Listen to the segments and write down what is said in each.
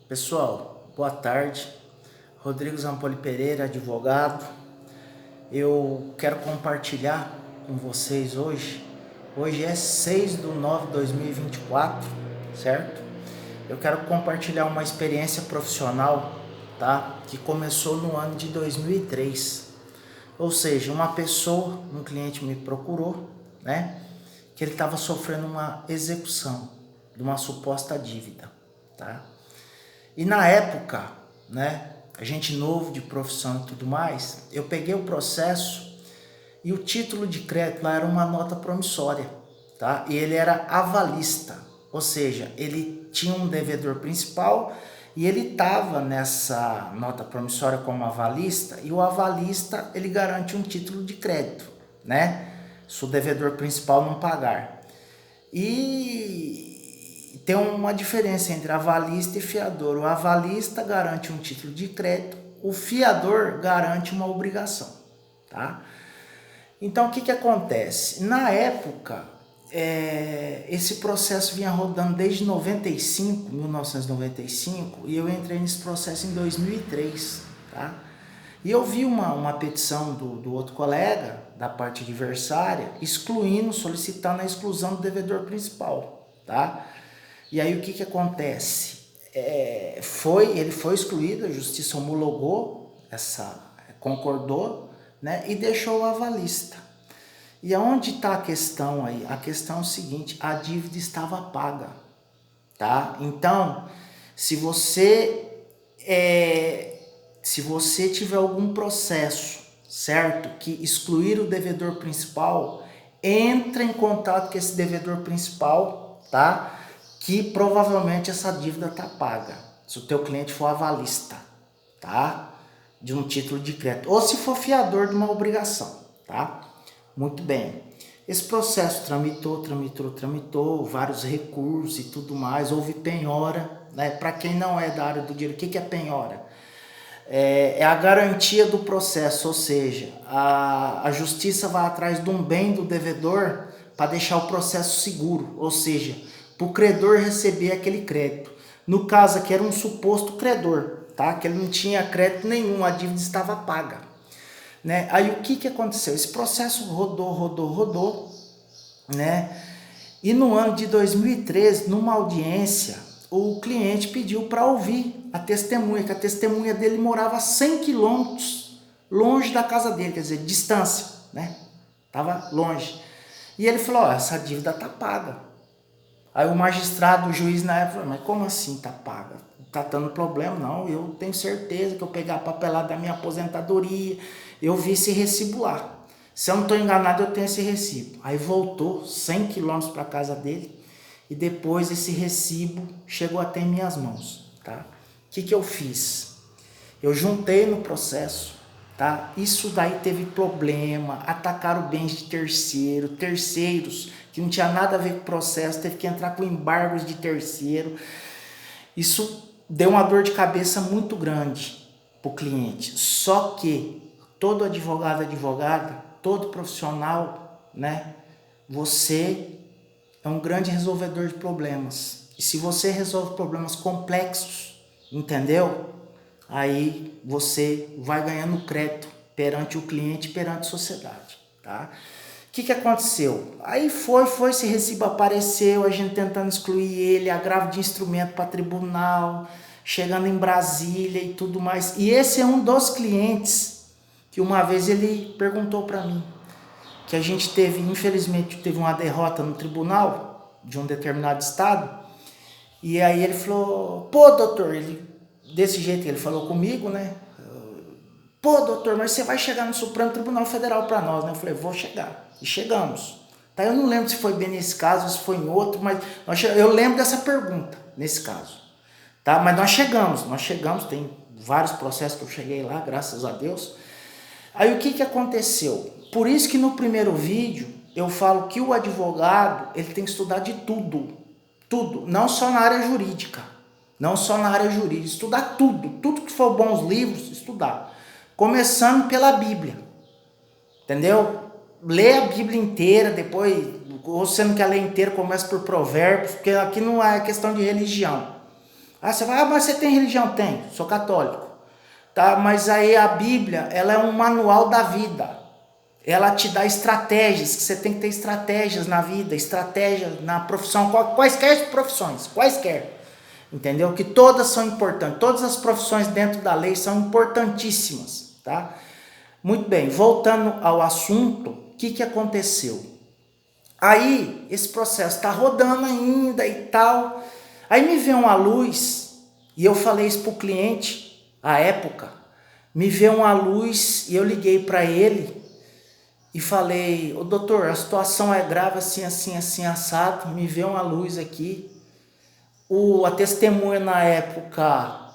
Pessoal, boa tarde. Rodrigo Zampoli Pereira, advogado. Eu quero compartilhar com vocês hoje. Hoje é 6/9/2024, certo? Eu quero compartilhar uma experiência profissional, tá? Que começou no ano de 2003. Ou seja, um cliente me procurou, né? Que ele estava sofrendo uma execução de uma suposta dívida, tá? E na época, né, a gente novo de profissão e tudo mais, eu peguei o processo e o título de crédito lá era uma nota promissória, tá? E ele era avalista, ou seja, ele tinha um devedor principal e ele estava nessa nota promissória como avalista, e o avalista ele garante um título de crédito, né? Se o devedor principal não pagar. E tem uma diferença entre avalista e fiador. O avalista garante um título de crédito, o fiador garante uma obrigação, tá? Então o que acontece? Na época, esse processo vinha rodando desde 1995, e eu entrei nesse processo em 2003, tá? E eu vi uma petição do outro colega, da parte adversária, solicitando a exclusão do devedor principal, tá? E aí o que acontece? Ele foi excluído, a justiça homologou, concordou, né? E deixou o avalista. E aonde está a questão aí? A questão é o seguinte: a dívida estava paga, tá? Então, se você tiver algum processo, certo, que excluir o devedor principal, entra em contato com esse devedor principal, tá? Que provavelmente essa dívida está paga, se o teu cliente for avalista, tá? De um título de crédito, ou se for fiador de uma obrigação, tá? Muito bem. Esse processo tramitou, vários recursos e tudo mais, houve penhora, né? Para quem não é da área do direito, o que é penhora? É a garantia do processo, ou seja, a justiça vai atrás de um bem do devedor para deixar o processo seguro, ou seja, para o credor receber aquele crédito. No caso aqui era um suposto credor, tá? Que ele não tinha crédito nenhum, a dívida estava paga, né? Aí o que aconteceu? Esse processo rodou, né? E no ano de 2013, numa audiência, o cliente pediu para ouvir a testemunha, que a testemunha dele morava a 100 quilômetros longe da casa dele, quer dizer, distância, né? Tava longe. E ele falou: essa dívida tá paga. Aí o magistrado, o juiz na época falou: mas como assim tá paga? Tá dando problema? Não, eu tenho certeza que eu pegar a papelada da minha aposentadoria, eu vi esse recibo lá. Se eu não estou enganado, eu tenho esse recibo. Aí voltou 100 quilômetros para a casa dele, e depois esse recibo chegou até em minhas mãos, tá? O que eu fiz? Eu juntei no processo, tá? Isso daí teve problema, atacaram bens de terceiros que não tinha nada a ver com o processo, teve que entrar com embargos de terceiro. Isso deu uma dor de cabeça muito grande para o cliente. Só que todo advogada, todo profissional, né? Você é um grande resolvedor de problemas. E se você resolve problemas complexos, entendeu? Aí você vai ganhando crédito perante o cliente, perante a sociedade, tá? O que aconteceu? Aí esse recibo apareceu, a gente tentando excluir ele, agravo de instrumento para tribunal, chegando em Brasília e tudo mais. E esse é um dos clientes que uma vez ele perguntou para mim, que a gente infelizmente teve uma derrota no tribunal de um determinado estado, e aí ele falou: pô, doutor, desse jeito ele falou comigo, né? Pô, doutor, mas você vai chegar no Supremo Tribunal Federal para nós, né? Eu falei: vou chegar. E chegamos. Tá, eu não lembro se foi bem nesse caso ou se foi em outro, mas eu lembro dessa pergunta, nesse caso. Tá? Mas nós chegamos, tem vários processos que eu cheguei lá, graças a Deus. Aí o que aconteceu? Por isso que no primeiro vídeo eu falo que o advogado ele tem que estudar de tudo, não só na área jurídica, estudar tudo que for bons livros, estudar, começando pela Bíblia, entendeu? Lê a Bíblia inteira, depois, ou você não quer ler inteira, começa por Provérbios, porque aqui não é questão de religião. Ah, você vai, mas você tem religião? Tem, sou católico. Tá? Mas aí a Bíblia, ela é um manual da vida. Ela te dá estratégias, que você tem que ter estratégias na vida, estratégias na profissão, quaisquer profissões, quaisquer. Entendeu? Que todas são importantes, todas as profissões dentro da lei são importantíssimas, tá? Muito bem, voltando ao assunto, o que aconteceu? Aí, esse processo está rodando ainda e tal, aí me veio uma luz, e eu falei isso para o cliente, à época, me veio uma luz e eu liguei para ele, e falei, ô doutor, a situação é grave assim, assim, assim, assado, me vê uma luz aqui. A testemunha na época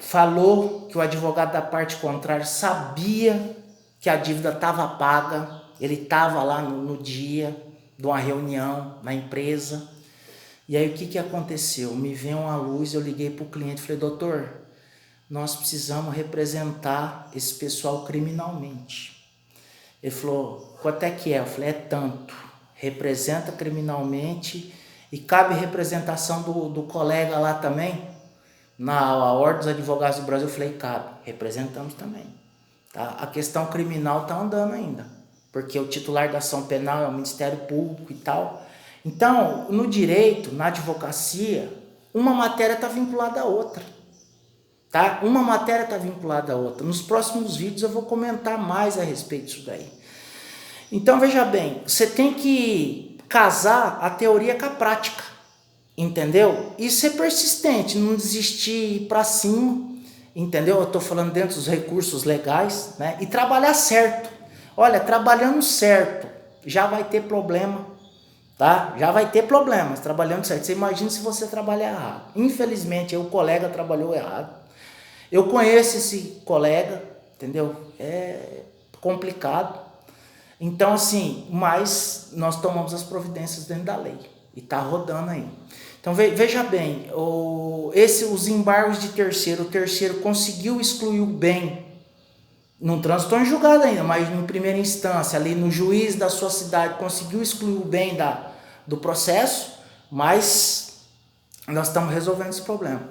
falou que o advogado da parte contrária sabia que a dívida estava paga, ele estava lá no dia de uma reunião na empresa. E aí o que aconteceu? Me veio uma luz, eu liguei para o cliente e falei, doutor, nós precisamos representar esse pessoal criminalmente. Ele falou, quanto é que é? Eu falei, é tanto. Representa criminalmente e cabe representação do colega lá também? Na Ordem dos Advogados do Brasil, eu falei, cabe. Representamos também. Tá? A questão criminal está andando ainda, porque o titular da ação penal é o Ministério Público e tal. Então, no direito, na advocacia, uma matéria está vinculada à outra. Tá? Uma matéria está vinculada à outra. Nos próximos vídeos eu vou comentar mais a respeito disso daí. Então veja bem, você tem que casar a teoria com a prática, entendeu? E ser persistente, não desistir, ir para cima, entendeu? Eu estou falando dentro dos recursos legais, né? E trabalhar certo. Olha, trabalhando certo, já vai ter problema, tá? Já vai ter problemas trabalhando certo. Você imagina se você trabalhar errado. Infelizmente, o colega trabalhou errado. Eu conheço esse colega, entendeu? É complicado. Então, assim, mas nós tomamos as providências dentro da lei. E está rodando aí. Então, veja bem, os embargos de terceiro, o terceiro conseguiu excluir o bem. Não transitou em julgado ainda, mas em primeira instância, ali no juiz da sua cidade, conseguiu excluir o bem do processo, mas nós estamos resolvendo esse problema.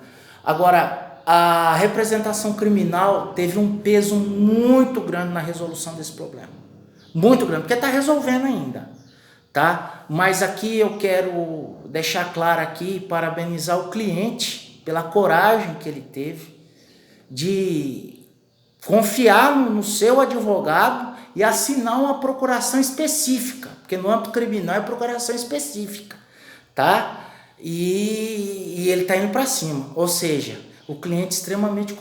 Agora, a representação criminal teve um peso muito grande na resolução desse problema. Muito grande, porque está resolvendo ainda, tá? Mas aqui eu quero deixar claro aqui, parabenizar o cliente pela coragem que ele teve de confiar no seu advogado e assinar uma procuração específica, porque no âmbito criminal é procuração específica, tá? E ele está indo para cima, ou seja, o cliente extremamente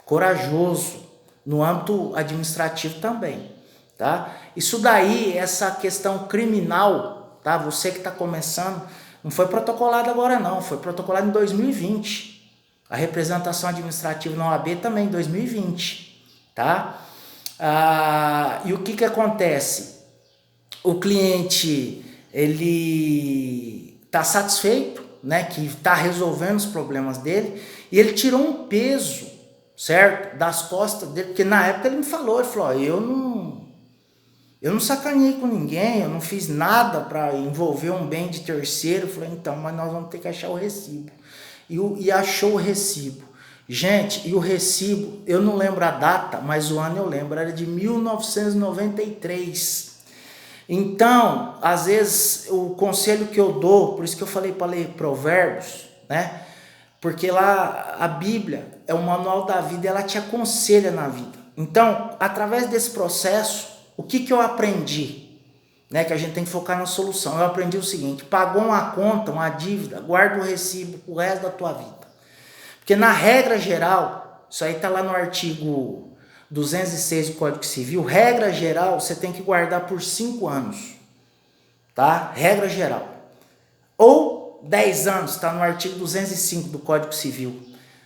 corajoso no âmbito administrativo também, tá? Isso daí, essa questão criminal, tá? Você que está começando, não foi protocolado agora não, foi protocolado em 2020. A representação administrativa na OAB também em 2020, tá? E o que acontece? O cliente, ele está satisfeito, né? Que está resolvendo os problemas dele e ele tirou um peso, certo? Das costas dele, porque na época ele me falou, eu não sacaneei com ninguém, eu não fiz nada para envolver um bem de terceiro. Eu falei, então, mas nós vamos ter que achar o recibo. E achou o recibo. Gente, e o recibo, eu não lembro a data, mas o ano eu lembro, era de 1993. Então, às vezes, o conselho que eu dou, por isso que eu falei para ler Provérbios, né? Porque lá a Bíblia é o manual da vida, ela te aconselha na vida. Então, através desse processo, o que eu aprendi? Né, que a gente tem que focar na solução. Eu aprendi o seguinte: pagou uma conta, uma dívida, guarda o recibo o resto da tua vida. Porque na regra geral, isso aí está lá no artigo 206 do Código Civil, regra geral, você tem que guardar por 5 anos. Tá? Regra geral. Ou 10 anos, está no artigo 205 do Código Civil.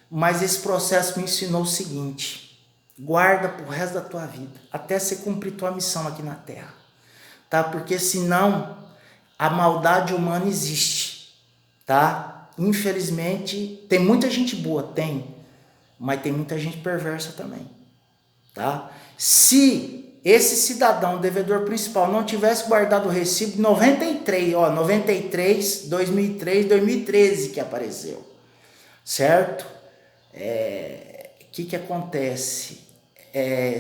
Mas esse processo me ensinou o seguinte: guarda pro resto da tua vida, até você cumprir tua missão aqui na Terra. Tá? Porque senão a maldade humana existe, tá? Infelizmente, tem muita gente boa, mas tem muita gente perversa também, tá? Se esse cidadão, devedor principal, não tivesse guardado o recibo de 93, 93, 2003, 2013 que apareceu, certo? Que acontece?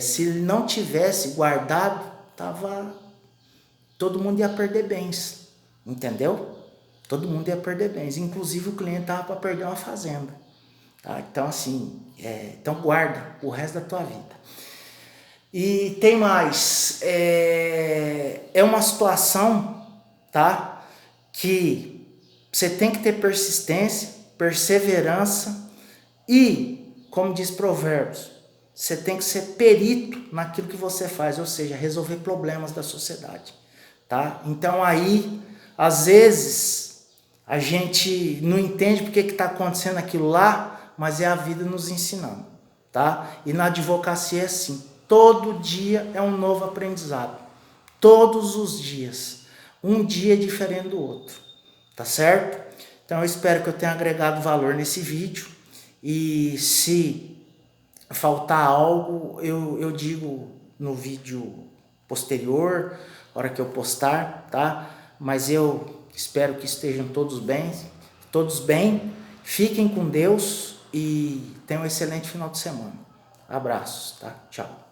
Se ele não tivesse guardado, todo mundo ia perder bens, entendeu? Todo mundo ia perder bens, inclusive o cliente estava para perder uma fazenda. Tá? Então, assim, então guarda o resto da tua vida. E tem mais, é uma situação, tá? Que você tem que ter persistência, perseverança e, como diz Provérbios, você tem que ser perito naquilo que você faz, ou seja, resolver problemas da sociedade, tá? Então aí, às vezes, a gente não entende porque que está acontecendo aquilo lá, mas é a vida nos ensinando, tá? E na advocacia é assim, todo dia é um novo aprendizado, todos os dias, um dia é diferente do outro, tá certo? Então eu espero que eu tenha agregado valor nesse vídeo, e se faltar algo, eu digo no vídeo posterior, hora que eu postar, tá? Mas eu espero que estejam todos bem, fiquem com Deus e tenham um excelente final de semana. Abraços, tá? Tchau.